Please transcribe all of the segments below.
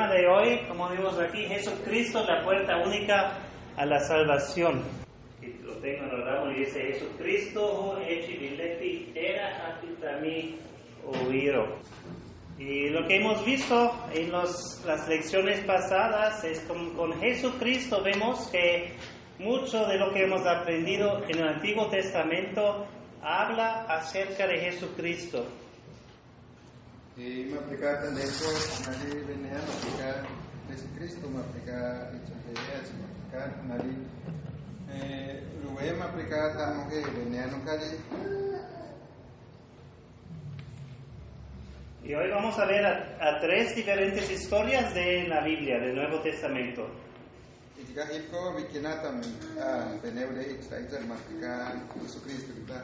tema de hoy, como vimos aquí, Jesucristo, la puerta única a la salvación. Y lo tengo en el ramo y dice, Jesucristo, hechi bilepi, era atitami oíro. Y lo que hemos visto en las lecciones pasadas es con Jesucristo vemos que mucho de lo que hemos aprendido en el Antiguo Testamento habla acerca de Jesucristo. Y me aplica también eso, nadie venía a aplicar Jesucristo, me aplica Ichapeyas, me aplica nadie. Luego me aplica también que venía nunca de. Y hoy vamos a ver a tres diferentes historias de la Biblia, del Nuevo Testamento. Y diga Hipko, Vikinata, Benebre, Ixaitar, me aplica Jesucristo, ¿verdad?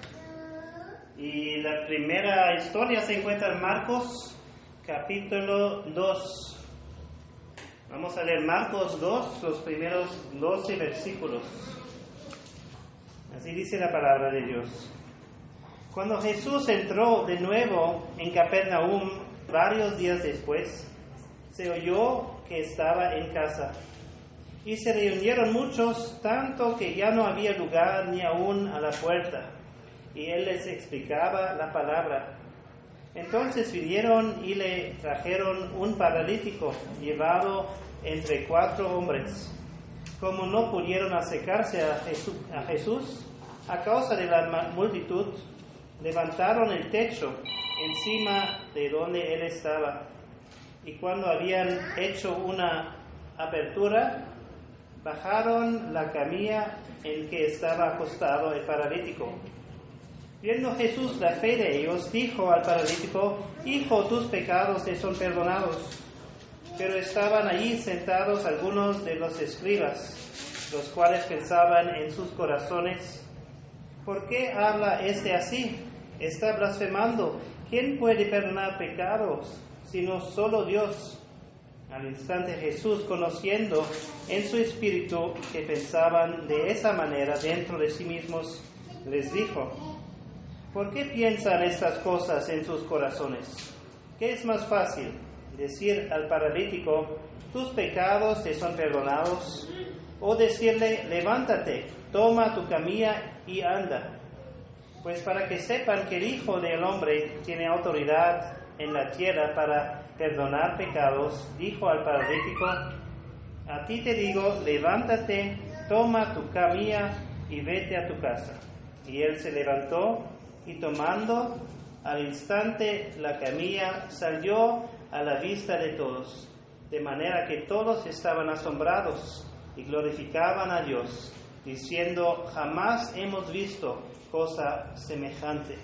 Y la primera historia se encuentra en Marcos, capítulo 2. Vamos a leer Marcos 2, los primeros 12 versículos. Así dice la palabra de Dios. Cuando Jesús entró de nuevo en Capernaum, varios días después, se oyó que estaba en casa. Y se reunieron muchos, tanto que ya no había lugar ni aún a la puerta. Y él les explicaba la palabra. Entonces vinieron y le trajeron un paralítico llevado entre 4 hombres. Como no pudieron acercarse a Jesús a causa de la multitud, levantaron el techo encima de donde él estaba. Y cuando habían hecho una apertura, bajaron la camilla en que estaba acostado el paralítico. Viendo Jesús la fe de ellos, dijo al paralítico: Hijo, tus pecados te son perdonados. Pero estaban allí sentados algunos de los escribas, los cuales pensaban en sus corazones: ¿por qué habla este así? Está blasfemando. ¿Quién puede perdonar pecados sino solo Dios? Al instante Jesús, conociendo en su espíritu que pensaban de esa manera dentro de sí mismos, les dijo: ¿por qué piensan estas cosas en sus corazones? ¿Qué es más fácil, decir al paralítico: tus pecados te son perdonados? ¿O decirle: levántate, toma tu camilla y anda? Pues para que sepan que el Hijo del Hombre tiene autoridad en la tierra para perdonar pecados, dijo al paralítico: a ti te digo, levántate, toma tu camilla y vete a tu casa. Y él se levantó y tomando al instante la camilla, salió a la vista de todos, de manera que todos estaban asombrados y glorificaban a Dios, diciendo: jamás hemos visto cosa semejante.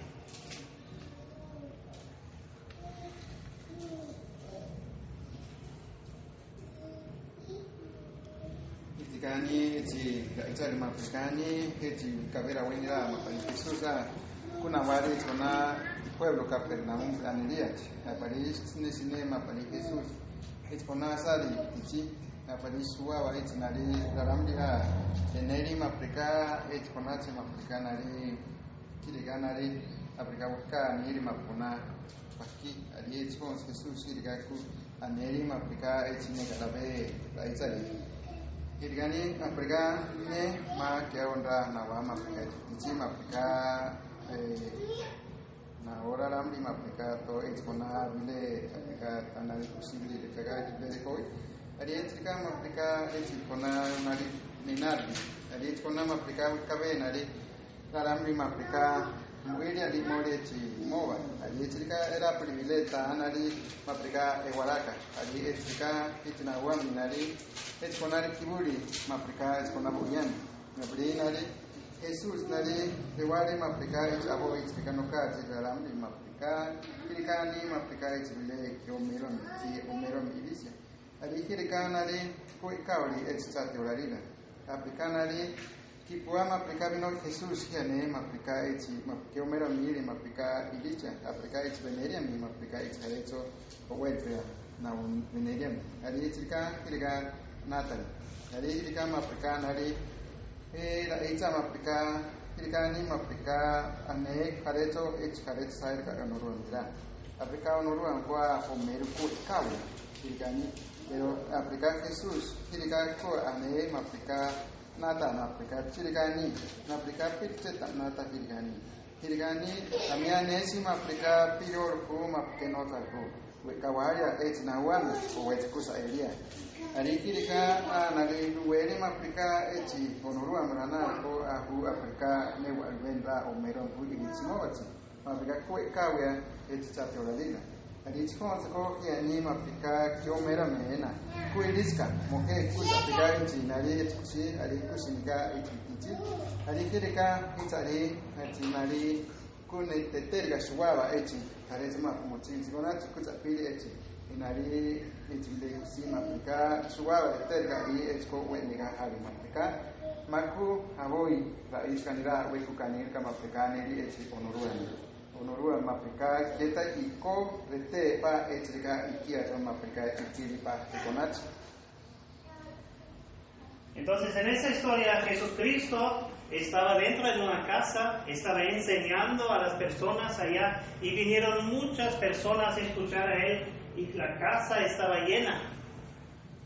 Itikani, Itzari Mapikani, Hechi Cabera Wenira, Mapani Jesús, kuna vari zona pueblo Capernaum, Aniliach, Aparis, Nesine, Mapani Jesús, Hechpona Sari, Tichi, Aparis Suava, Echinari, Laramdia, Eneri Maprica, Echponache Mapricanari, Kiriganari, Aprica Busca, Niri Mapona, Paki, Ali Echpons, Jesús, Irigaku, Aneri Maprica, Echine Carabe, Raitzari. Irgani Afrika ne ma ke onda na wa Afrika ti ma Afrika na ora ramdi ma Afrika to expona bile Afrika tanari possibile de caga di koi ari etika ma Afrika expona nari ninari ari expona ma Afrika kabe nari ramdi ma Afrika muiri ari mole ti mova ari etika era privileta nari ma Afrika e waraka ari etika itna wa minari Exponar kiburi, maprica, exponar boyan, nabri nari, Jesús nari, dewari maprica, abo explicando cada garam ni maprica, kirikani maprica, exbile, que omero milicia. Ali kirikanari, koi kauri, extate orarida. Apricanari, kipua maprica vino Jesús, yane maprica, que omero mili, maprica, ilicia, aprica, exvenerian, maprica, exarecho, o welfare, na un venerian. Ali kirikan, Nathan. Hari kita Afrika hari Echa Afrika kita ni Afrika ane karecho karet sair ka noruan dira. Afrika noruan kwa omeru ku kawe. Hirigani, pero aplicar Jesús, Hiriga ko ane aplicar nata na aplicar Hirigani, na aplicar pitcheta nata Hirigani. Hirigani amiane si aplicar pior ko mapke nota ko. Kawaria na wan o kusa elia. Ari Hiriga nari duere aplicar honoru amrana ko ahu aplicar ne walvenda o meron hu inismoti. Aplicar ko kawia chate oradila. Ari chkonsa ko ni aplicar kyo mera mena. Ku iliska moke kusa aplicar nari kusi ari kusinga iti. Ari Hiriga itari nari kune tetelga suava karesma motinzi konati kuza pili inari le sima aplicar suava tetelga ko wendiga hali aplicar maku avoi rais kanira we kukanir kama aplicar neri onorua aplicar keta iko rete pa etrika ikia kama aplicar itiri pa konati. Entonces, en esa historia, Jesucristo estaba dentro de una casa, estaba enseñando a las personas allá y vinieron muchas personas a escuchar a él y la casa estaba llena.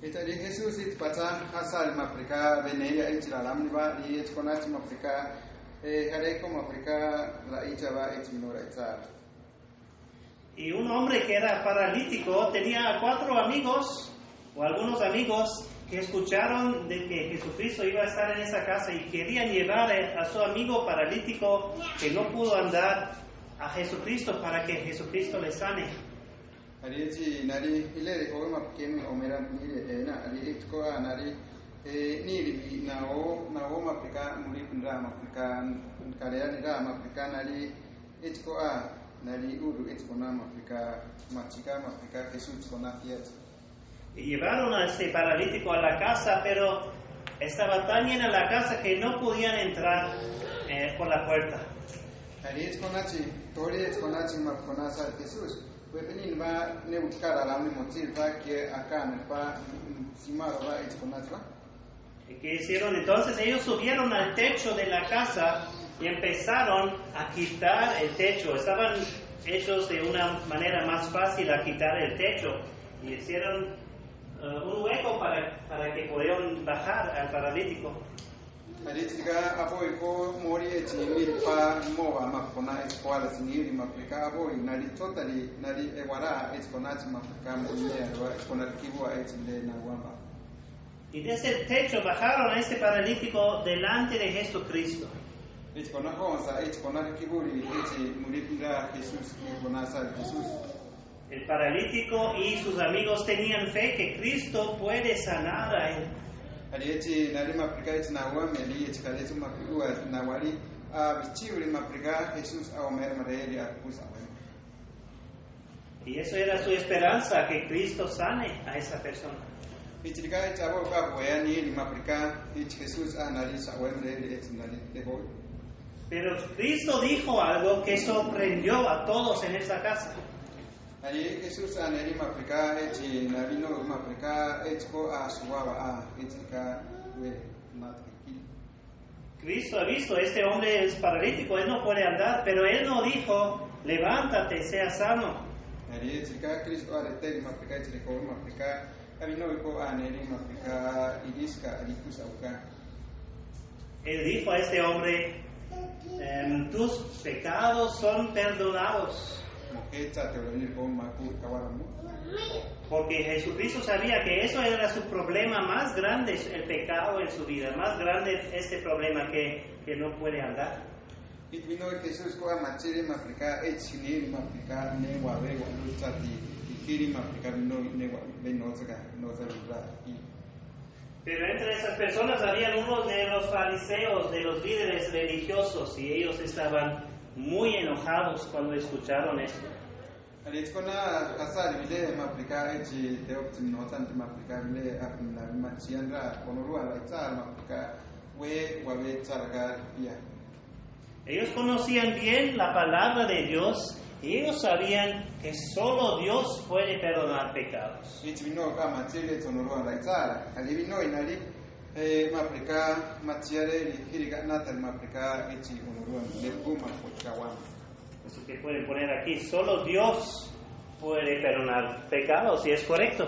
Itari Jesús itpata hasal maprika veneria itiralam niva y itkonach maprika hareko maprika la itaba itminora itzar. Y un hombre que era paralítico tenía 4 amigos o algunos amigos que escucharon de que Jesucristo iba a estar en esa casa y querían llevar a su amigo paralítico que no pudo andar a Jesucristo para que Jesucristo le sane. Arichi nari ile o ma ken o mera ni na ali itko nari ni nao ma pika muri pindra ma pika karea ni ra ma pika nari itko nari uru itko na ma pika machika ma pika Jesús con afiat. Y llevaron a este paralítico a la casa, pero estaba tan llena la casa que no podían entrar por la puerta. Jesús. ¿Y qué hicieron? Entonces ellos subieron al techo de la casa y empezaron a quitar el techo. Estaban hechos de una manera más fácil a quitar el techo. Y hicieron un hueco para que pudieran bajar al paralítico. Y desde el techo bajaron a este paralítico delante de Jesucristo. El paralítico y sus amigos tenían fe que Cristo puede sanar a él. Y eso era su esperanza, que Cristo sane a esa persona. Pero Cristo dijo algo que sorprendió a todos en esa casa. Cristo ha visto, este hombre es paralítico, él no puede andar, pero él no dijo, levántate, sea sano. Él dijo a este hombre, tus pecados son perdonados. Porque Jesucristo sabía que eso era su problema más grande, el pecado en su vida, más grande este problema que no puede andar. Pero entre esas personas había uno de los fariseos, de los líderes religiosos, y ellos estaban muy enojados cuando escucharon esto. Ellos conocían bien la palabra de Dios y ellos sabían que solo Dios puede perdonar pecados. Eso que pueden poner aquí, solo Dios puede perdonar pecados, y es correcto.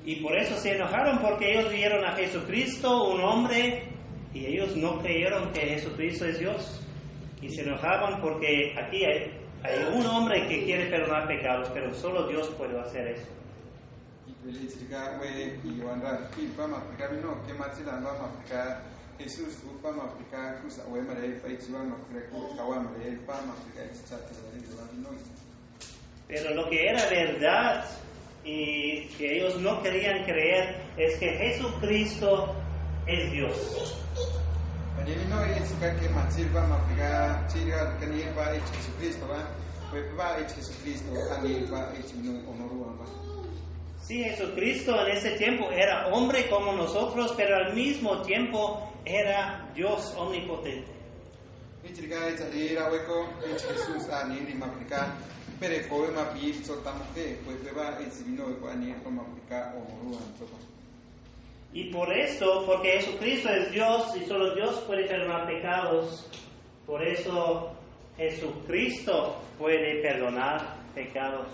Y por eso se enojaron, porque ellos vieron a Jesucristo, un hombre, y ellos no creyeron que Jesucristo es Dios. Y se enojaban porque aquí hay un hombre que quiere perdonar pecados, pero solo Dios puede hacer eso. Pero lo que era verdad y que ellos no querían creer es que Jesucristo es Dios. Sí, Jesucristo en ese tiempo era hombre como nosotros, pero al mismo tiempo era Dios omnipotente. Y por esto, porque Jesucristo es Dios y solo Dios puede perdonar pecados, por eso Jesucristo puede perdonar pecados.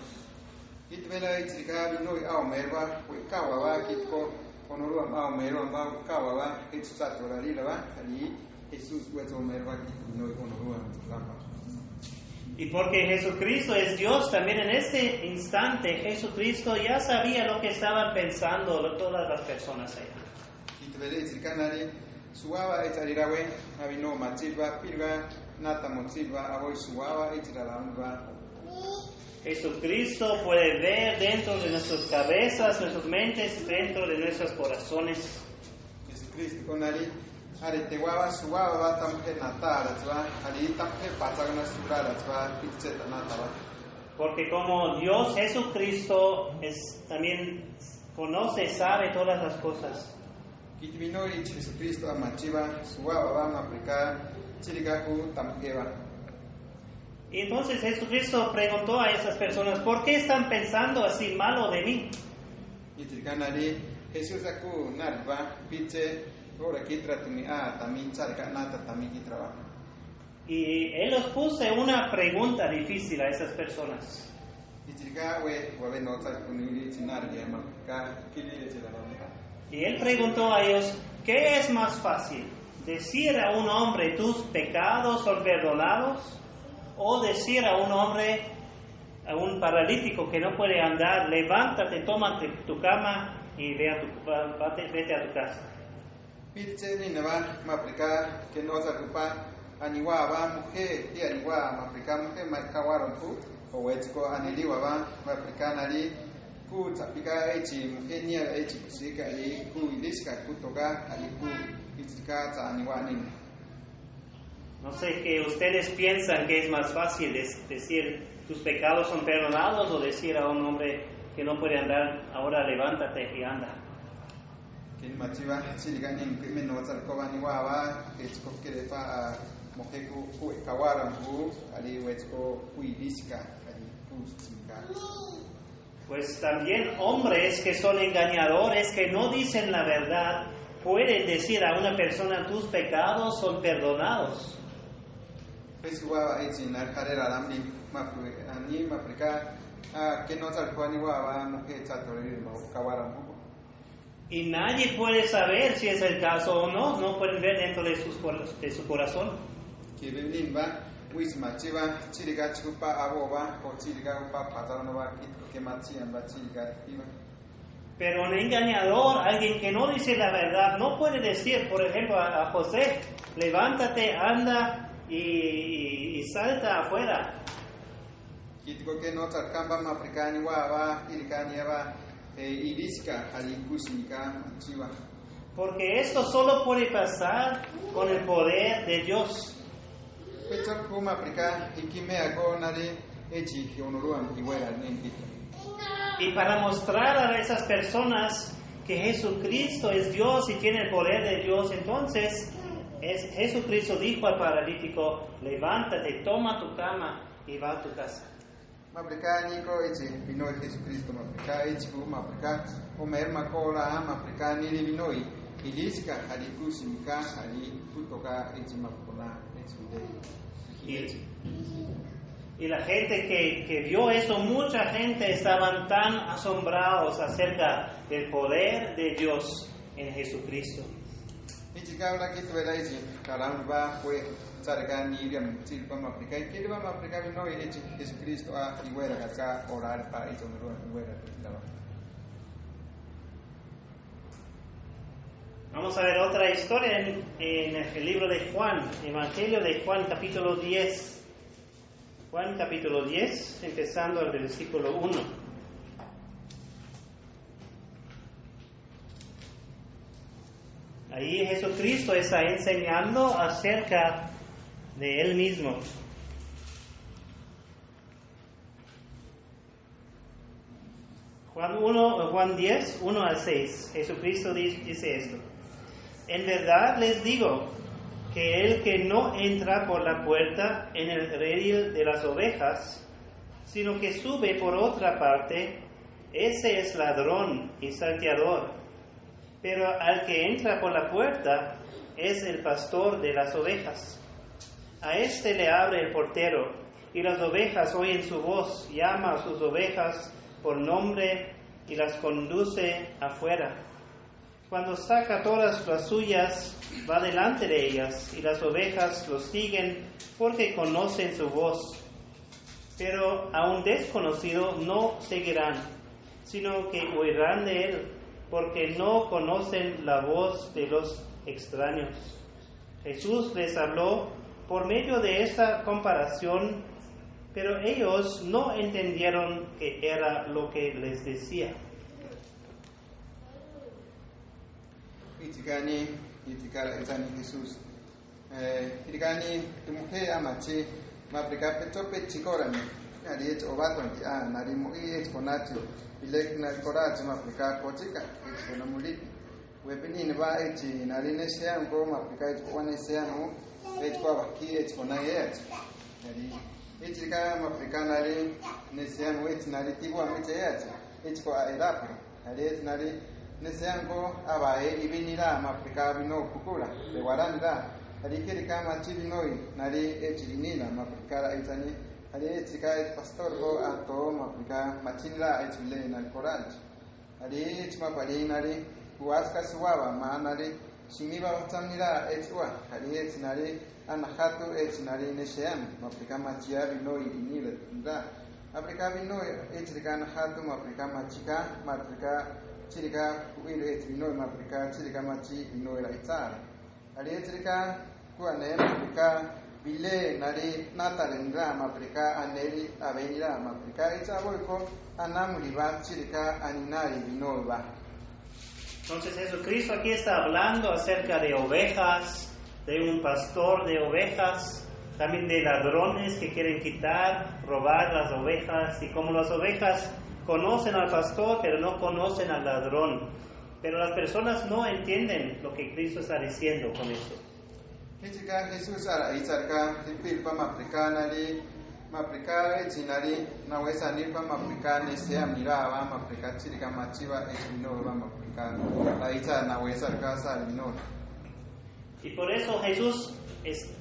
Y porque Jesucristo es Dios, también en este instante Jesucristo ya sabía lo que estaban pensando todas las personas allá. Jesucristo puede ver dentro de nuestras cabezas, nuestras mentes, dentro de nuestros corazones. Porque como Dios, Jesucristo también conoce, sabe todas las cosas. Y entonces Jesucristo preguntó a esas personas, ¿por qué están pensando así malo de mí? Y Él les puso una pregunta difícil a esas personas. Y Él preguntó a ellos, ¿qué es más fácil? ¿Decir a un hombre tus pecados son perdonados? ¿O decir a un hombre, a un paralítico que no puede andar, levántate, tómate tu cama y vete a tu casa? No sé qué ustedes piensan que es más fácil decir tus pecados son perdonados o decir a un hombre que no puede andar, ahora levántate y anda. Pues también hombres que son engañadores, que no dicen la verdad, pueden decir a una persona tus pecados son perdonados. Y nadie puede saber si es el caso o no, no pueden ver dentro de su corazón. Pero un engañador, alguien que no dice la verdad, no puede decir, por ejemplo, a José, levántate, anda y salta afuera. Porque esto solo puede pasar con el poder de Dios. Y para mostrar a esas personas que Jesucristo es Dios y tiene el poder de Dios, entonces Jesucristo dijo al paralítico, levántate, toma tu cama y va a tu casa. Y la gente que vio eso, mucha gente estaban tan asombrados acerca del poder de Dios en Jesucristo. Jika orang kita berlari, kalau bah kue carikan ni dia mencari pemaprika, kita pemaprika bino ini Yesus Kristus iwera kata orar pa itu menurut iwera kita. Vamos a ver otra historia en el libro de Juan, Evangelio de Juan, capítulo 10. Juan, capítulo 10, empezando el versículo 1. Ahí Jesucristo está enseñando acerca de Él mismo. Juan 10, 1 al 6. Jesucristo dice esto. En verdad les digo que el que no entra por la puerta en el redil de las ovejas, sino que sube por otra parte, ese es ladrón y salteador. Pero al que entra por la puerta es el pastor de las ovejas. A éste le abre el portero, y las ovejas oyen su voz, llama a sus ovejas por nombre y las conduce afuera. Cuando saca todas las suyas, va delante de ellas, y las ovejas lo siguen porque conocen su voz. Pero a un desconocido no seguirán, sino que huirán de él, porque no conocen la voz de los extraños. Jesús les habló por medio de esta comparación, pero ellos no entendieron qué era lo que les decía. Itikani Jesús. Itikani tumuhe amachi maprika petope chikorani. Nari et obato anti nari mo et konatio. Ilek na korati maprika kotika et konamuli. Webini ne ba et nari ne sean ko maprika et kone sean et ko baki et konayet. Nari itika maprika nari ne sean et nari tibo amiteyat. Et ko aerapo. Nari et nari Neseango abae ibinira maprika bino kukula de guaranda adikiri kama chivinoi nari echivinila maprika itani adi etika et pastor go ato maprika machinla echile nal coral adi echma pali nari huasca suaba manari shimiba tamnira echwa adi echnari anahatu echnari nesean maprika machia binoi inila nda maprika binoi echika anahatu maprika machika maprika chirika kuilu etrinoi maprika chirika machi inoi raitsara ali chirika kuane maprika bile nari natalendra maprika aneri avenira maprika itsaboiko anamuliba chirika aninari binova. Entonces Jesucristo aquí está hablando acerca de ovejas, de un pastor de ovejas, también de ladrones que quieren quitar, robar las ovejas, y como las ovejas conocen al pastor, pero no conocen al ladrón. Pero las personas no entienden lo que Cristo está diciendo con eso. Jesús ara itzarka tipilpa maprikanari maprikare chinari nawesa nipa maprikane sea miraba maprika chirika machiva echinova maprikane la itza nawesa casa minor. Y por eso Jesús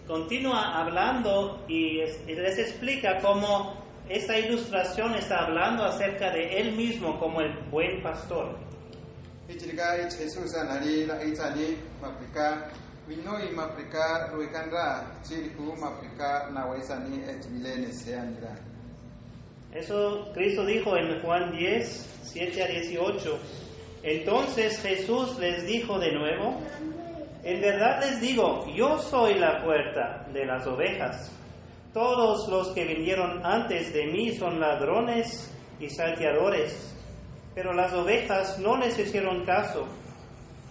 continúa hablando y les explica cómo esta ilustración está hablando acerca de Él mismo como el buen pastor. Jesús anari la itzani maprika vinoi maprika ruikandra chiriku maprika nawesani etvilene seanira. Eso Cristo dijo en Juan 10, 7 a 18. Entonces Jesús les dijo de nuevo: en verdad les digo, yo soy la puerta de las ovejas. Todos los que vinieron antes de mí son ladrones y salteadores, pero las ovejas no les hicieron caso.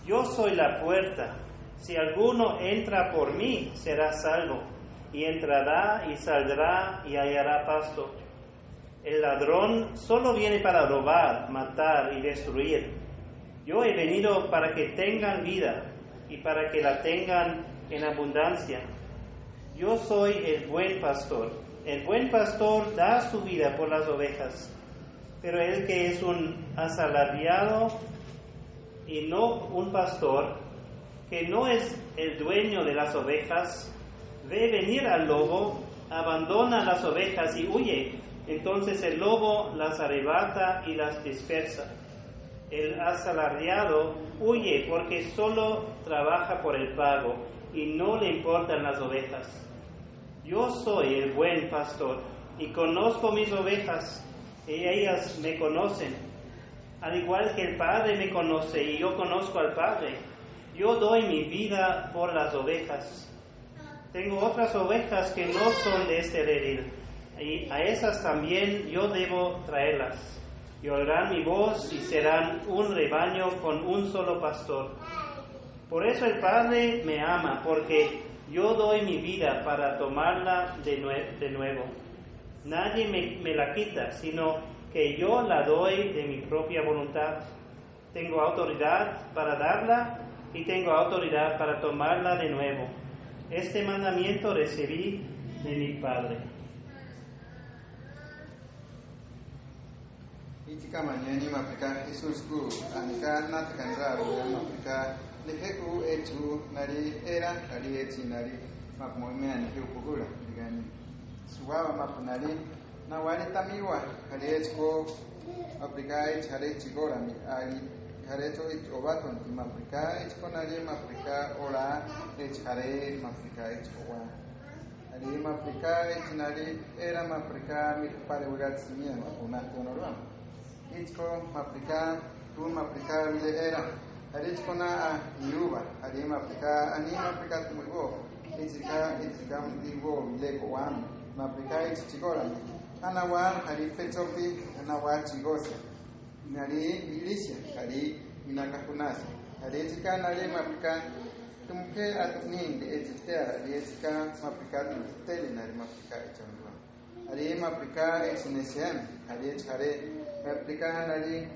Yo soy la puerta. Si alguno entra por mí, será salvo, y entrará y saldrá y hallará pasto. El ladrón solo viene para robar, matar y destruir. Yo he venido para que tengan vida y para que la tengan en abundancia. Yo soy el buen pastor. El buen pastor da su vida por las ovejas, pero el que es un asalariado y no un pastor, que no es el dueño de las ovejas, ve venir al lobo abandona las ovejas y huye. Entonces el lobo las arrebata y las dispersa. El asalariado huye porque solo trabaja por el pago y no le importan las ovejas. Yo soy el buen pastor y conozco mis ovejas y ellas me conocen. Al igual que el Padre me conoce y yo conozco al Padre, yo doy mi vida por las ovejas. Tengo otras ovejas que no son de este redil, y a esas también yo debo traerlas. Y oirán mi voz y serán un rebaño con un solo pastor. Por eso el Padre me ama, porque yo doy mi vida para tomarla de nuevo. Nadie me la quita, sino que yo la doy de mi propia voluntad. Tengo autoridad para darla y tengo autoridad para tomarla de nuevo. Este mandamiento recibí de mi Padre. Itika manyani mapika Jesus ku anika nat kanra mapika leheku etu nari era nari eti nari mapmoime ani kukura digani suwa mapunari na wari tamiwa hari etko mapika et hari chigora mi ai hari to it obaton mapika et konari mapika ora et hari mapika et owa hari mapika et nari era mapika mi pare ugatsimia mapuna tonoram Ichko maplika tu maplika vile era arichko na iruba ari maplika ani maplika tumugo ichika mdigo vile ko wan maplika ichikora ana wan ari fechopi ana wa chigose nari milisha ari inakakunas ari ichika nari maplika tumke atnin de ichitera ari ichika maplika tele nari maplika ichondwa ari maplika ichinesian ari ichare Maplika nari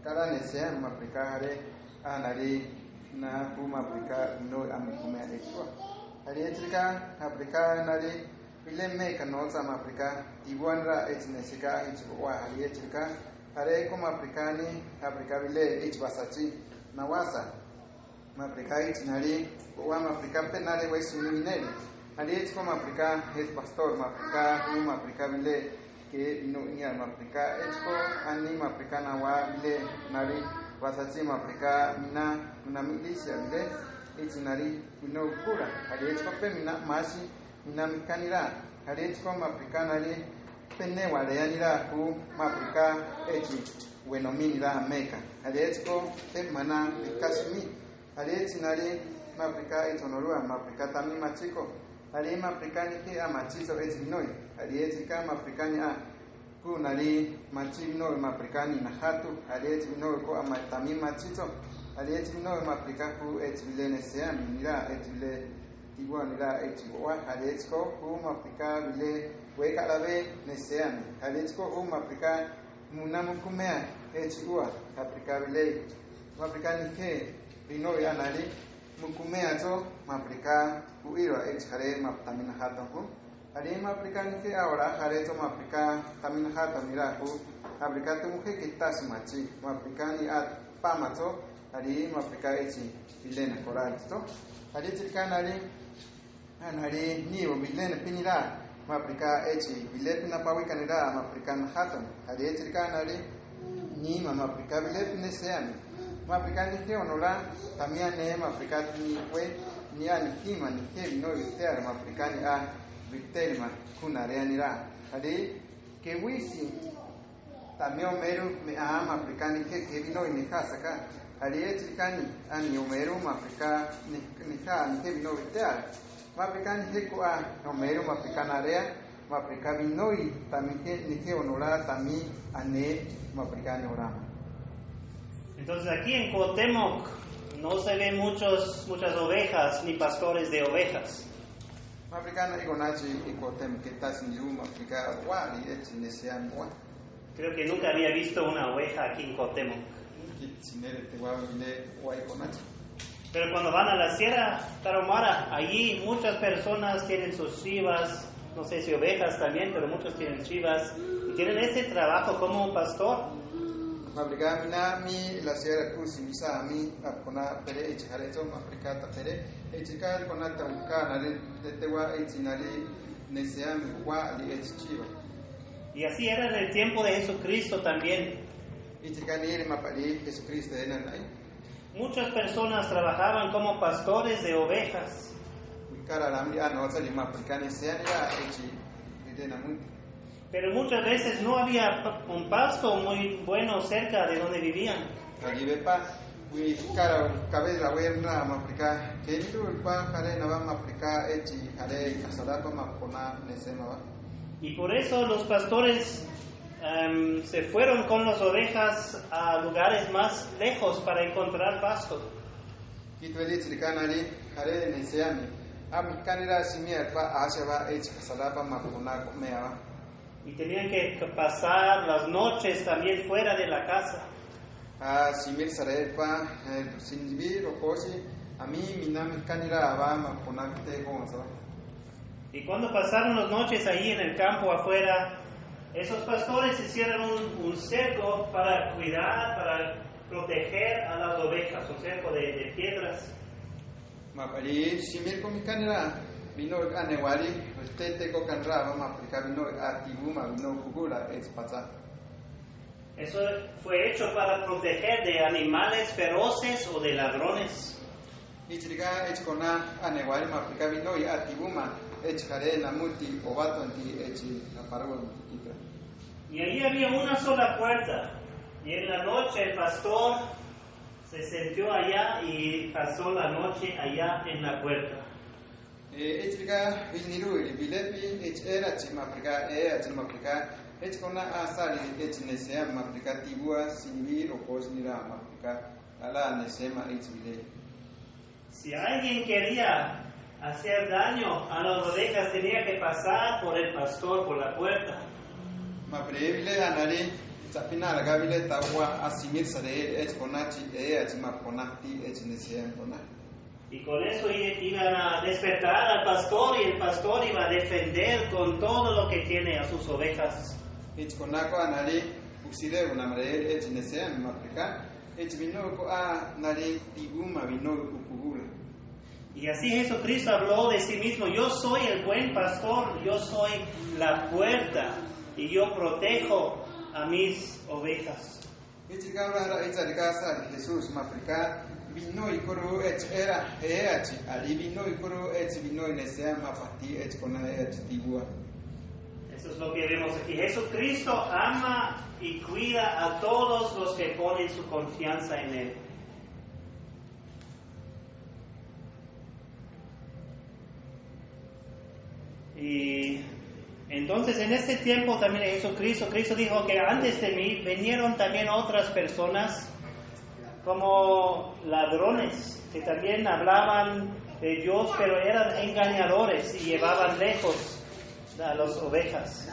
kala nesea maplika hare nari na pu maplika no amikume ekwa hari etrika maplika nari bile me kanoza maplika diwanra etnesika etwa hari etrika hare ko maplika ni maplika bile etbasati na wasa maplika etnari wa maplika penale wesu mineli hari etko maplika es pastor maplika pu maplika bile que no ni al maplika esto ani maplika na wa bile nari wasati maplika mina milicia bile itinari no kura hari esto pe mina masi mina mikanira hari esto maplika nari penne wale yanira ku maplika eti bueno minira meka hari esto pe mana kasmi hari etinari maplika itonorua maplika tami machiko hari maplika ni ke amachizo etinoi hari etika maplika ni ku nari machino maplika ni nahatu hari etino ko amatami machito hari etino maplika ku etbilene sea mira etile tigwa mira etwa hari etiko ku maplika bile weka labe nesean hari etiko ku maplika munamukumea etwa maplika bile maplika ni ke rino ya nari mukumea to maplika uira echare maptami nahatu ku hari maplika ni que ahora hari to maplika también hata mira ku maplika tu mujer que está machi maplika ni at pamato hari maplika echi bilena coral to hari tirkan hari ni o bilena pinira maplika echi bilepina pawi kanira maplika hata hari tirkan hari ni maplika bilepine sean maplika ni que onora también ne maplika ni we ni ani kima ni que no viter maplika ni Vitelma kuna reanira hadi ke wisi tamio meru me ama afrikani ke vino ni kasaka hadi etikani ani omeru afrika ni ka ni vino vital ma afrikani ke ko no meru afrikana rea ma afrika vinoi tamike ni ke onora tami ane ma afrikani orama. Entonces aquí en Cuauhtémoc no se ven muchas ovejas ni pastores de ovejas. Africana igonachi y Cuauhtémoc que está sin yuma africana wali etnesian wa. Creo que nunca había visto una oveja aquí en Cuauhtémoc. Pero cuando van a la Sierra Tarahumara, allí muchas personas tienen sus chivas, no sé si ovejas también, pero muchos tienen chivas y tienen este trabajo como pastor. Mabrika mina mi la Sierra Cruz misa mi apona pere echareto mabrika ta pere echikal kona tamka nare tewa echinari neseam kwa li chiva. Y así era en el tiempo de Jesucristo también. Ichikani mapali Jesucristo enanai. Muchas personas trabajaban como pastores de ovejas. Pero muchas veces no había un pasto muy bueno cerca de donde vivían. Y por eso los pastores se fueron con las ovejas a lugares más lejos para encontrar pasto. Y tenían que pasar las noches también fuera de la casa. Y cuando pasaron las noches ahí en el campo afuera, esos pastores hicieron un cerco para cuidar, para proteger a las ovejas, un cerco de piedras. Eso fue hecho para proteger de animales feroces o de ladrones. Y allí había una sola puerta. Y en la noche el pastor se sentó allá y pasó la noche allá en la puerta. Si alguien quería hacer daño a las ovejas, tenía que pasar por el pastor, por la puerta. Y con eso iban a despertar al pastor y el pastor iba a defender con todo lo que tiene a sus ovejas. Y así Jesucristo habló de sí mismo: yo soy el buen pastor, yo soy la puerta y yo protejo a mis ovejas. Eso es lo que vemos aquí. Jesucristo ama y cuida a todos los que ponen su confianza en Él. Y entonces en este tiempo también Cristo dijo que antes de mí vinieron también otras personas como ladrones que también hablaban de Dios, pero eran engañadores y llevaban lejos a las ovejas.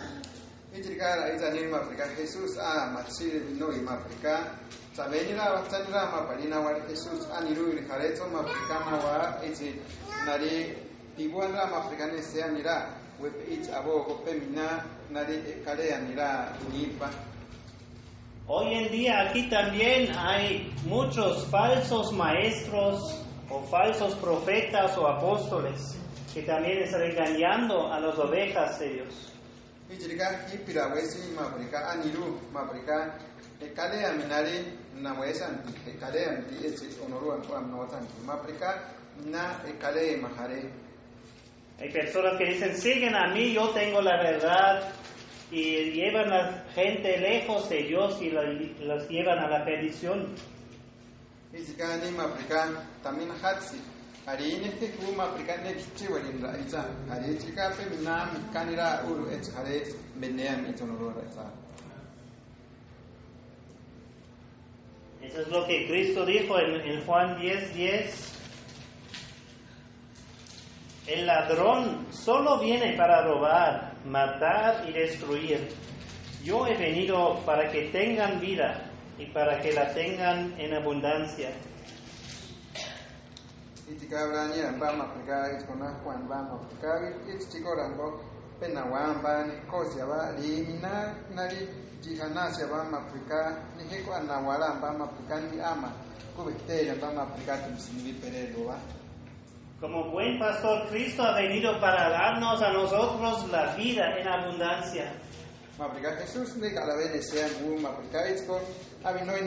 Hoy en día aquí también hay muchos falsos maestros o falsos profetas o apóstoles que también están engañando a las ovejas de Dios. Hay personas que dicen: siguen a mí, yo tengo la verdad, y llevan a la gente lejos de Dios y las llevan a la perdición. Eso es lo que Cristo dijo en Juan 10:10. El ladrón solo viene para robar, matar y destruir. Yo he venido para que tengan vida y para que la tengan en abundancia. Como buen pastor, Cristo ha venido para darnos a nosotros la vida en abundancia. Maprika Jesus ni kalawene sea mu maprika itsko abinoi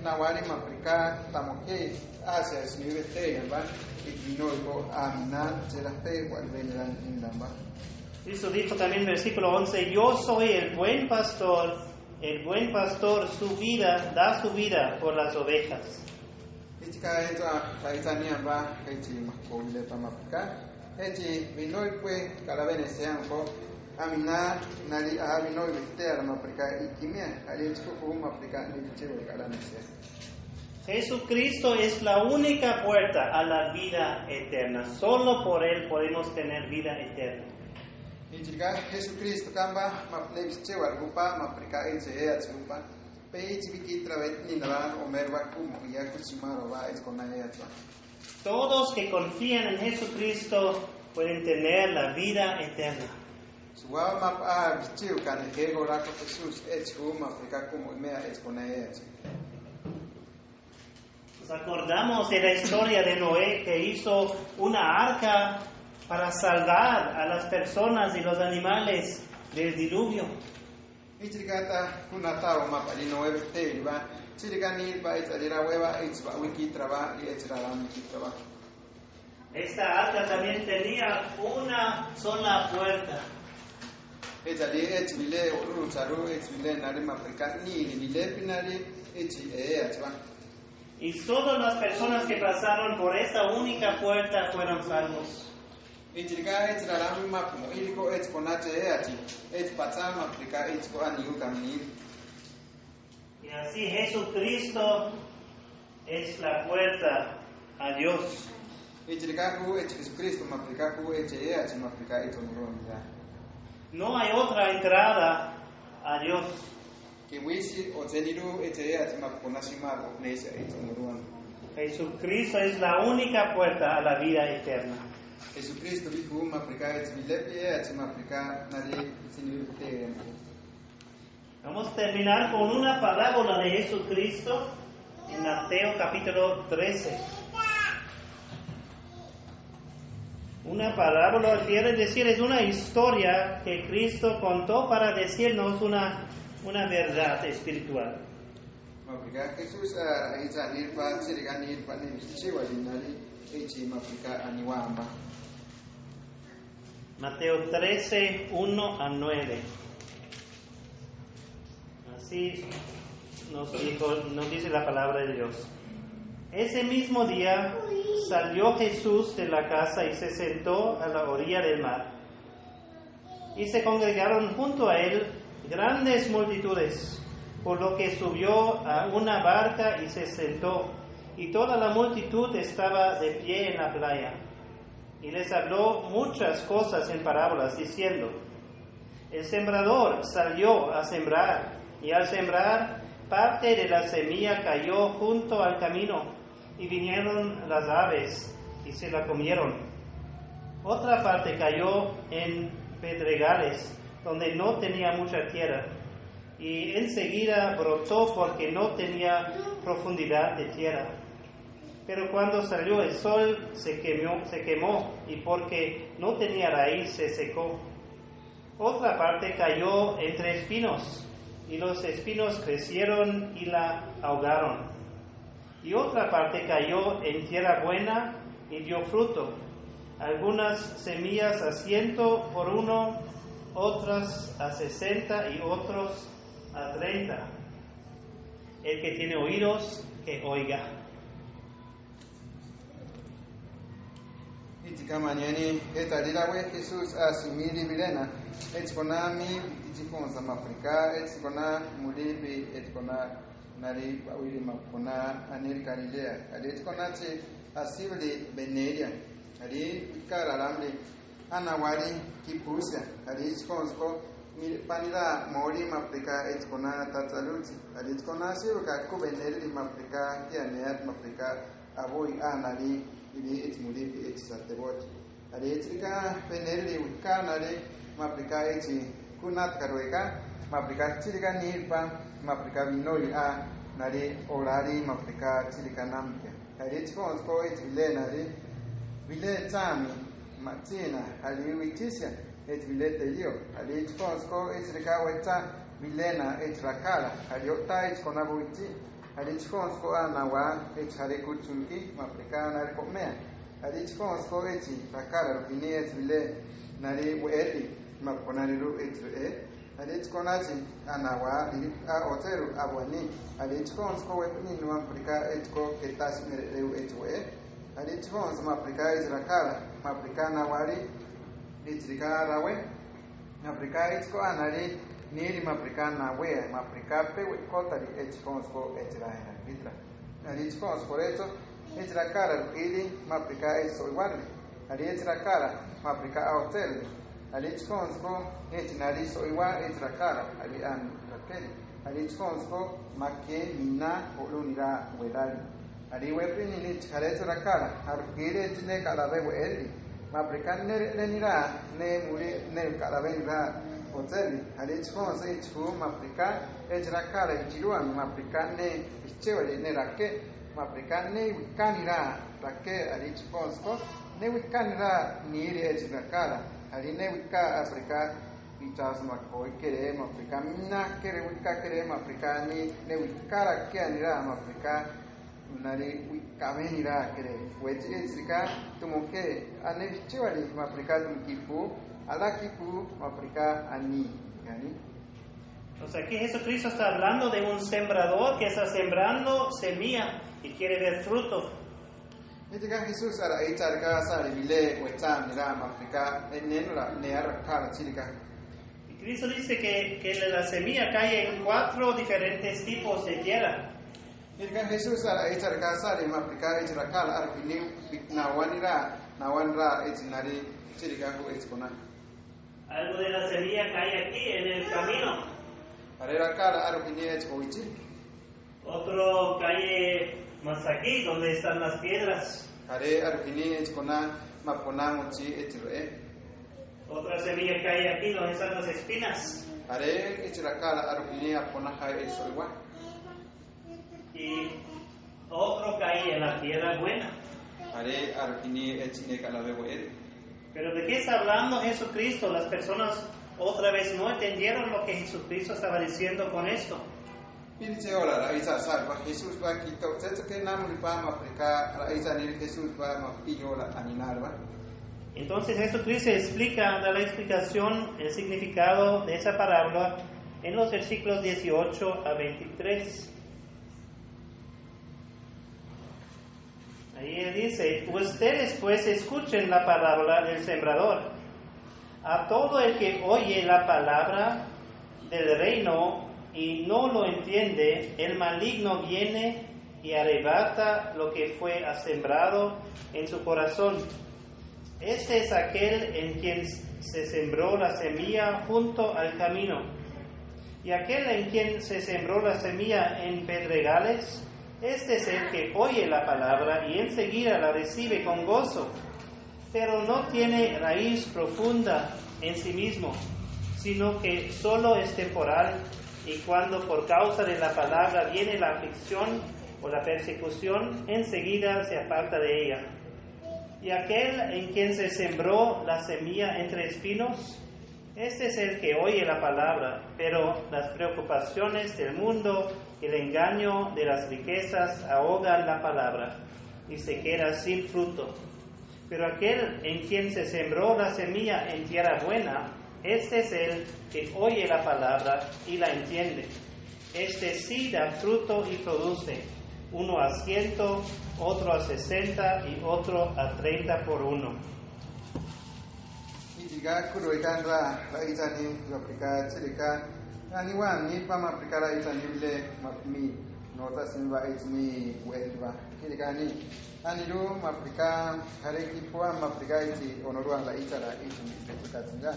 nawari maprika tamoke asia snivete yamba ibinoi ko aminan serape walveneran indamba. Cristo dijo también en versículo 11, yo soy el buen pastor su vida, da su vida por las ovejas. Ichika eto kaitania ba kaiti makole pamaprika eti binoi kwe kalawene sea ko Amina nari abino vistea maprika ikimia alichko maprika ni chivo kalanese. Jesucristo es la única puerta a la vida eterna. Solo por él podemos tener vida eterna. Ichika Jesucristo kamba maplevis chewa rupa maprika ese atsupa. Peichi bikitra vetni nava omerva kumo yakusimaro va esconaeatwa. Todos que confían en Jesucristo pueden tener la vida eterna. Suwa map bichiu kan hego rako Jesus echu maprika kumo mea esconaeat. Nos acordamos de la historia de Noé que hizo una arca para salvar a las personas y los animales del diluvio. Ichigata kunatao mapalino evte va chirigani va itzalira hueva itzva wiki traba y etzralam traba. Esta arca también tenía una sola puerta. Etzali etzvile urutsaru etzvile nari maprika ni vile pinari echi eachva. Y solo las personas que pasaron por esa única puerta fueron salvos. Ichiriga etzralam mapmo iliko etzkonache eachi etzpatsam maprika etzko aniutamni. Y así Jesucristo es la puerta a Dios. Ichiriga ku Jesucristo maprika ku eche eachi maprika etzonronda. No hay otra entrada a Dios. Que wisi otzeniru eche eachi mapkonashima neisa etzonronda. Jesucristo es la única puerta a la vida eterna. Jesucristo dijo maprika etzvilepie eachi maprika nari sinirte. Vamos a terminar con una parábola de Jesucristo en Mateo capítulo 13. Una parábola quiere decir es una historia que Cristo contó para decirnos una verdad espiritual. Maprika Jesús aiza nirpa chiriga nirpa nirchiwa dinari echi maprika aniwamba. Mateo 13, 1 a 9. Así nos dice la palabra de Dios. Ese mismo día salió Jesús de la casa y se sentó a la orilla del mar. Y se congregaron junto a él grandes multitudes, por lo que subió a una barca y se sentó, y toda la multitud estaba de pie en la playa. Y les habló muchas cosas en parábolas, diciendo: el sembrador salió a sembrar, y al sembrar parte de la semilla cayó junto al camino, y vinieron las aves y se la comieron. Otra parte cayó en pedregales, donde no tenía mucha tierra, y enseguida brotó porque no tenía profundidad de tierra. Pero cuando salió el sol se quemó, y porque no tenía raíz se secó. Otra parte cayó entre espinos, y los espinos crecieron y la ahogaron. Y otra parte cayó en tierra buena y dio fruto, algunas semillas a 100 por uno, otras a 60 y otros a 30. El que tiene oídos, que oiga. Itika mañani etalila we Jesús asimili virena etkonami itikon sama Afrika etkona mulibi etkona nari awili makona anil Galilea ali etkona che asibli beneria ali ikara lamli anawari kipusa ali etkonsko panila mori maprika etkona tatsaluti ali etkona siruka kubeneri maprika tianeat maprika aboi anali ili etmulipi etsatebot ali etrika beneri ukanali maprika eti kunat karoika maprika chilika nirpa maprika vinoli a nari orari maprika chilika namke ali etkonsko etvile nari vile tami matina ali witisia et vile telio ali chkonsko et rikaweta vilena et rakala ali otait konabuiti ali chkonsko anawa et harekutunki maprikana rikomea ali chkonsko et rakala rukini et vile nari wedi maponariru et ali chkonaji anawa a oteru abwani ali chkonsko wepni nuamprika et ko ketas mereu et we ali chkonsko maprika et rakala maprikana wari itrikara we maprika itko anari niri maprikana we maprika pe we kotari etkonsko etrahena vitra ali itkonsko reto etrakara ili maprika eso igual ali etrakara maprika hotel ali itkonsko etnari so igual etrakara ali an rakeli ali itkonsko makke mina olunira wedali ali wepini ni etrakara argire etne kala we eli maprikan ne nira ne muri ne kalavenira hotel ali chfon se chfu maprika ejrakara jiruan maprikan ne ichewali ne rakke maprikan ne wikanira rakke ali chfon sko ne wikanira niri ejrakara ali ne wika afrika itas makoi kere maprika minna kere wika kere maprika ni ne wikara ke anira maprika nari wikamenira kere weji etsika tumuke anevichwali maprika tumkipu alakipu maprika ani yani. O sea, aquí Jesucristo está hablando de un sembrador que está sembrando semilla y quiere ver fruto. Etika Jesus ara itarka sari bile wetam nira maprika enenura near kara chilika. Y Cristo dice que la semilla cae en 4 diferentes tipos de tierra. Jika Jesus ala itarka sari maprika itrakal arpini nawanra itinari chilika ku itkona. Algo de la semilla cae aquí en el camino. Arera kala arpini itkoichi. Otro cae más aquí donde están las piedras. Are arpini itkona mapona mochi itire. Otra semilla cae aquí donde están las espinas. Are itrakala arpini apona hai isoiwa. Y otro cae en la tierra buena. Are arpini etine kala wewe. Pero ¿de qué está hablando Jesucristo? Las personas otra vez no entendieron lo que Jesucristo estaba diciendo con esto. Pinche ora raisa salva Jesus va quito teto que namu pa maprika raisa ni Jesus va mapillola aninalva. Entonces Jesucristo da la explicación, el significado de esa parábola en los versículos 18 a 23. Ahí él dice: ustedes pues escuchen la parábola del sembrador. A todo el que oye la palabra del reino y no lo entiende, el maligno viene y arrebata lo que fue sembrado en su corazón. Este es aquel en quien se sembró la semilla junto al camino. Y aquel en quien se sembró la semilla en pedregales, este es el que oye la palabra y enseguida la recibe con gozo, pero no tiene raíz profunda en sí mismo, sino que solo es temporal, y cuando por causa de la palabra viene la aflicción o la persecución, enseguida se aparta de ella. Y aquel en quien se sembró la semilla entre espinos, este es el que oye la palabra, pero las preocupaciones del mundo y el engaño de las riquezas ahogan la palabra y se queda sin fruto. Pero aquel en quien se sembró la semilla en tierra buena, este es el que oye la palabra y la entiende. Este sí da fruto y produce, uno a 100, otro a 60 y otro a 30 por uno. Jika kudo ikan ra itani maprika chilika aniwan ni pa maprika ra itani bile mapmi nota simba itni welba jika ni aniru maprika hareki poa maprika iti onoruan la itara itni maprika tinga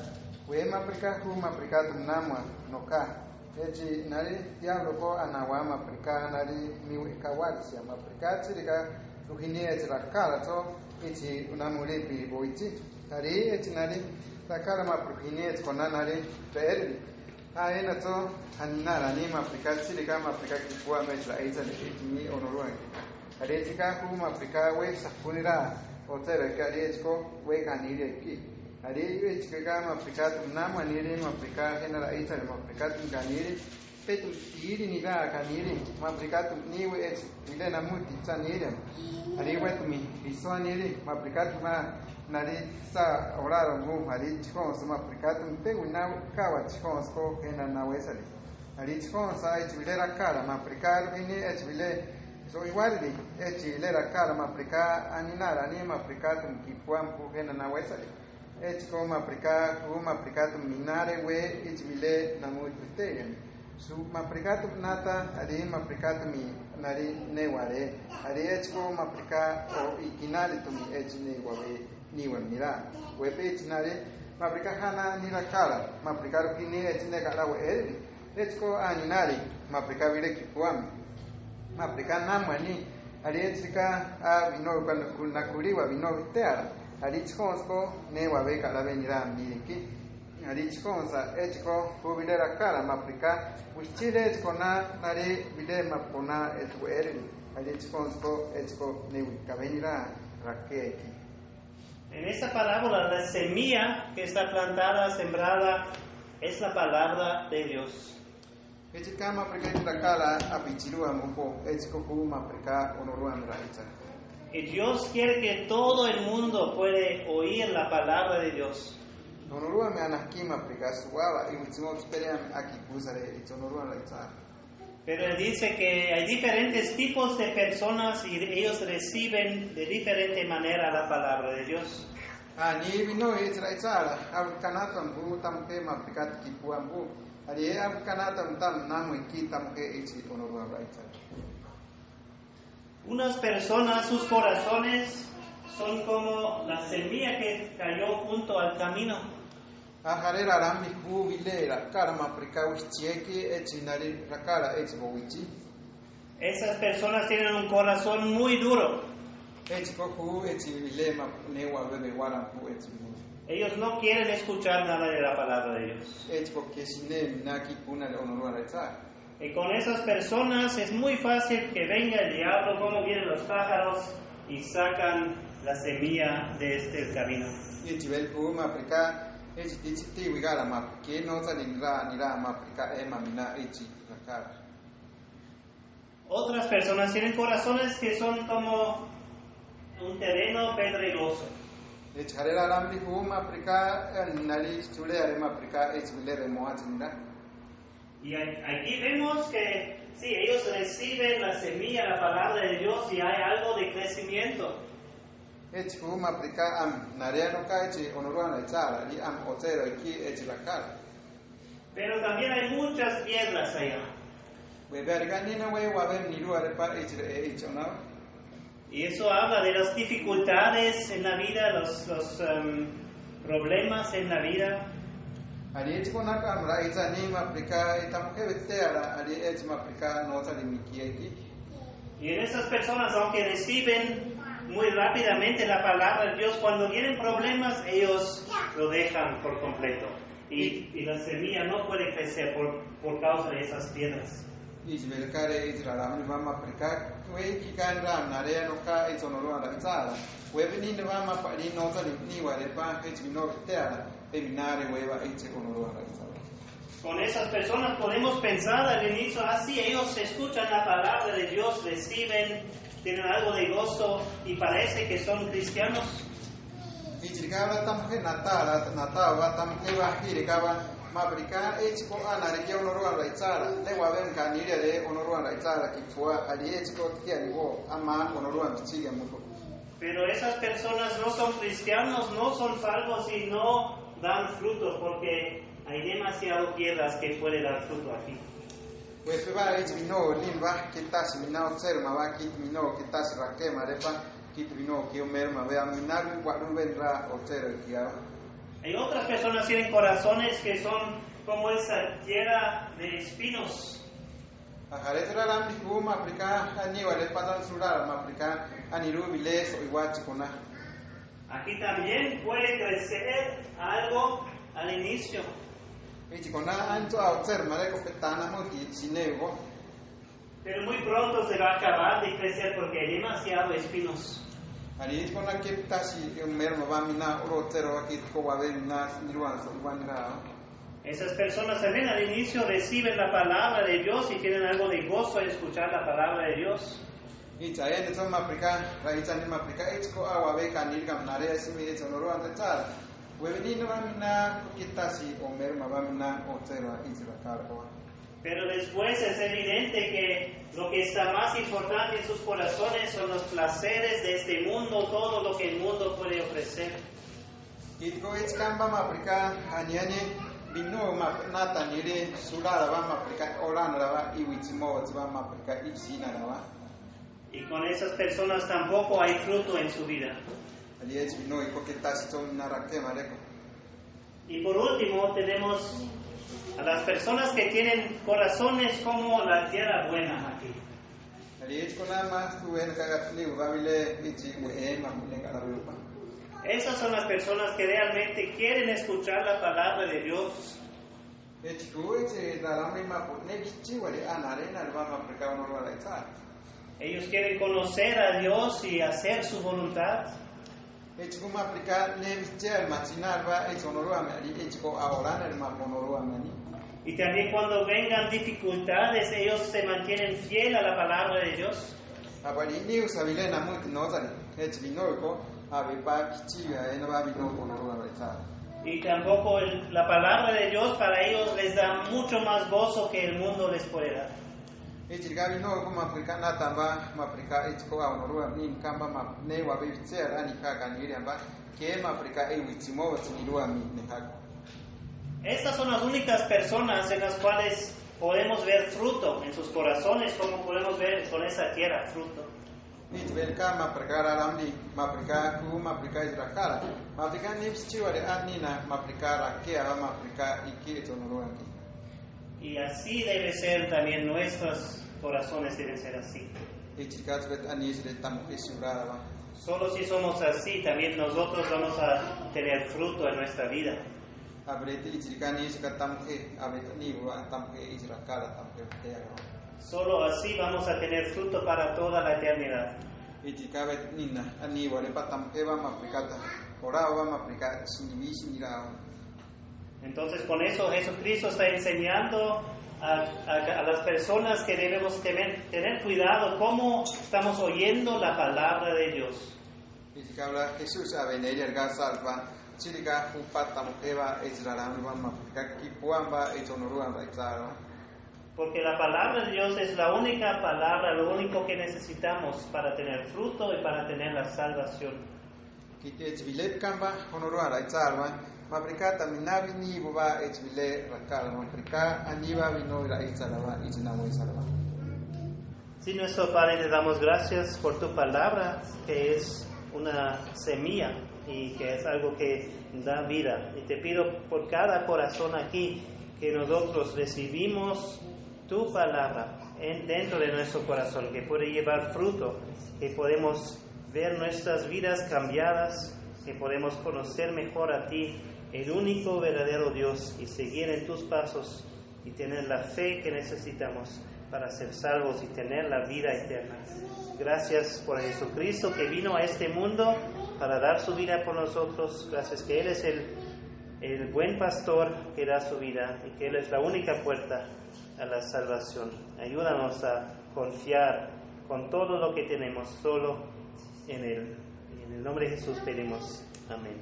we maprika ku maprika tunamwa noka eji nari diablo ko anawa maprika nari mi kawalisi maprika chilika tuhini etira karato iti unamulipi boiti tari etinari takara maprukini etkonanari peerdi aena to haninara ni maprika chilika maprika kipua metra eita de etini onoruan tari etika ku maprika we sakunira otero que ari esko we kaniri aquí ari we chica ma aplicato nama niri ma aplicar genera ita ma aplicato kaniri petu tiri ni ga kaniri ma aplicato ni we es ile na muti saniri ari we tu mi visuaniri ma aplicato ma nari sa oraro mu ari chikons ma aplicato pe una kawa chikons ko hena na wesali ari chikons ai chvilera kara ma aplicar ini chvile so igualdi chvilera kara ma aplicar aninara ni ma aplicato kipuam ko hena na wesali echko ma aplicato minare we chvile na mu criterion su ma aplicato nata ari ma aplicato mi nari neware ari echko ma aplicato o ikinali to mi echne wawe niwa mira we page nare ma aplica hana nira kala ma aplicar kini echne kala we eri echko aninari ma aplica vile kipuam ma aplica namani ari echika a vino na kuliwa vino teara ari chkonsko ne wawe kala venira miriki ari chkonsa echko ko vile kala ma aplica uschile echko na nari vile ma pona echko eri ari chkonsko echko ne kavenira rakeki. En esta parábola, la semilla que está plantada, sembrada, es la palabra de Dios. Y Dios quiere que todo el mundo puede oír la palabra de Dios. Pero Él dice que hay diferentes tipos de personas y ellos reciben de diferente manera la palabra de Dios. Unas personas, sus corazones son como la semilla que cayó junto al camino. Esas personas tienen un corazón muy duro. Ellos no quieren escuchar nada de la palabra de Dios. Y con esas personas es muy fácil que venga el diablo, como vienen los pájaros, y sacan la semilla de este camino. Otras personas tienen corazones que son como un terreno pedregoso. Y aquí vemos que sí, ellos reciben la semilla, la palabra de Dios, y hay algo de crecimiento. Pero también hay muchas piedras allá. Y eso habla de las dificultades en la vida, los problemas en la vida. Y en esas personas, aunque reciben muy rápidamente la palabra de Dios, cuando vienen problemas, ellos lo dejan por completo. Y la semilla no puede crecer por causa de esas piedras. Con esas personas podemos pensar al inicio, así ellos escuchan la palabra de Dios, reciben, tienen algo de gozo y parece que son cristianos. Pero esas personas no son cristianos, no son salvos y no dan frutos porque hay demasiadas piedras que pueden dar fruto aquí. Hay otras personas que tienen corazones que son como esa tierra de espinos. Aquí también puede crecer algo al inicio. Pero muy pronto se va a acabar de crecer porque hay demasiados espinos. Ari con la que tasi merma vamina rotero aquí ko vavena niruan so vanira. Esas personas también al inicio reciben la palabra de Dios y tienen algo de gozo en escuchar la palabra de Dios. Y chaya de toma África, la icha ni África echo agua ve canir gamnare asimi de sonoro antar. Webini no vamina kita si omer mavamina otero isra cargo. Pero después es evidente que lo que está más importante en sus corazones son los placeres de este mundo, todo lo que el mundo puede ofrecer. Y ko ich kamba África anyane bino ma nata nire sulara va África orana va y wichimo va África ipsina va. Y con esas personas tampoco hay fruto en su vida. Y por último tenemos a las personas que tienen corazones como la tierra buena aquí. Esas son las personas que realmente quieren escuchar la palabra de Dios. Ellos quieren conocer a Dios y hacer su voluntad. Y también cuando vengan dificultades, ellos se mantienen fieles a la palabra de Dios. Y tampoco la palabra de Dios para ellos les da mucho más gozo que el mundo les puede dar. Estas son las únicas personas en las cuales podemos ver fruto en sus corazones, como podemos ver con esa tierra fruto. Y así debe ser también nuestros corazones, deben ser así. Solo si somos así, también nosotros vamos a tener fruto en nuestra vida. Solo así vamos a tener fruto para toda la eternidad. Entonces con eso Jesucristo está enseñando a las personas que debemos tener cuidado cómo estamos oyendo la palabra de Dios. Porque la palabra de Dios es la única palabra, lo único que necesitamos para tener fruto y para tener la salvación. Sí, nuestro Padre, te damos gracias por tu palabra, que es una semilla y que es algo que da vida. Y te pido por cada corazón aquí que nosotros recibimos tu palabra dentro de nuestro corazón, que puede llevar fruto, que podemos ver nuestras vidas cambiadas, que podemos conocer mejor a ti, el único verdadero Dios, y seguir en tus pasos y tener la fe que necesitamos para ser salvos y tener la vida eterna. Gracias por Jesucristo que vino a este mundo para dar su vida por nosotros. Gracias que Él es el buen pastor que da su vida y que Él es la única puerta a la salvación. Ayúdanos a confiar con todo lo que tenemos solo en Él. En el nombre de Jesús pedimos. Amén.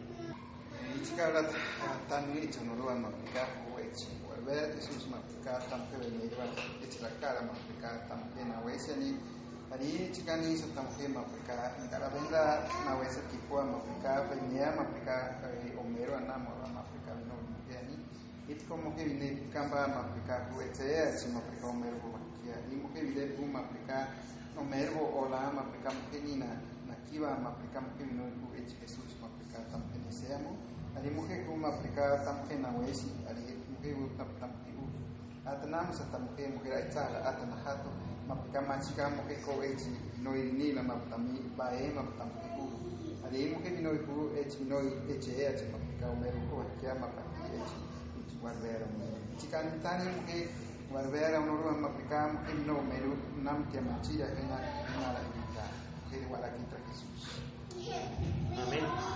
Ali muke kuma Afrika tamke na wesi ali muke tamke atanam sa tamke muke aitala atana hato mapika machika muke ko echi noi ni la maptami bae maptamke ku ali muke noi ku echi noi eche echi mapika umeru ko kia mapaki echi warbera chikan tani muke warbera unuru mapika muke no meru nam ke machia kana na la kita ke wala kita Jesus Amén.